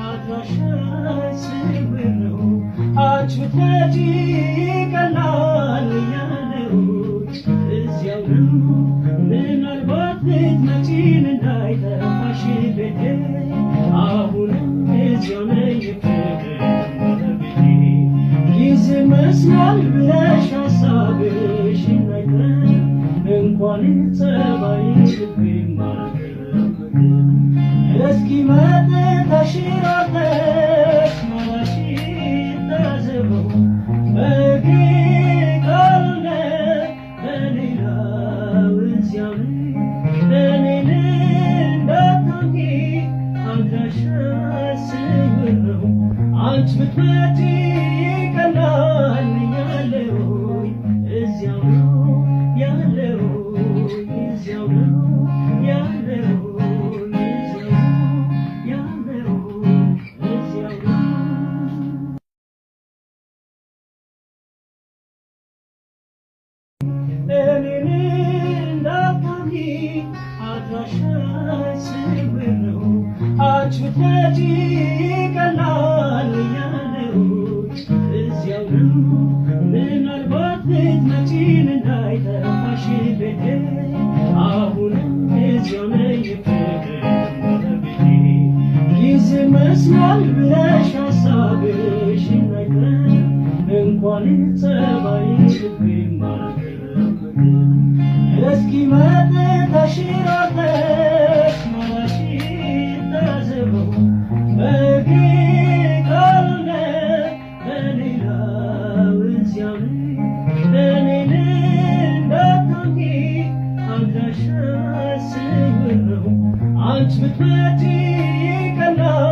አድራሻሽ ስውር ነው አንቺ ብትመጪ ቀላል ያለው እዚያው ነው ምናልባት ብትመጪን እንዳይጠፋሽ ቤቴ አሁንም እዚያው ነኝ ፍቅር ጊዜ መስሏል ብለሽ ሀሳብሽ እንዳይቀር እንኳን ጸባይ ልቤማ እስኪ መጥተሽ ራቀሽ መራሽ ታዘበው በእግሬ ካልሆነ በሌላው እዚያው እኔን እንዳትሆኚ አድራሻሽ ስውር ነው አንቺ ብትመጪ ቀላል ያለው እዚያው ነው ያለው እዚያው ነው ያለው እኔን እንዳትሆኚ አድራሻሽ ስውር ነው አንቺ ብትመጪ ቀላል ያለው እዚያው ነው ምናልባት ብትመጪን እንዳይጠፋሽ ቤቴ አሁንም እዚያው ነኝ ፍቅር ጊዜ መስሏል ብለሽ ሀሳብሽ እንዳይቀር እንኳን ጸባይ ልቤማ እስኪ መጥተሽ ራቀሽ መራሽ ታዘበው በእግሬ ካልሆነ በሌላው እዚያው እኔን እንዳትሆኚ አድራሻሽ ስውር ነው አንቺ ብትመጪ ቀላል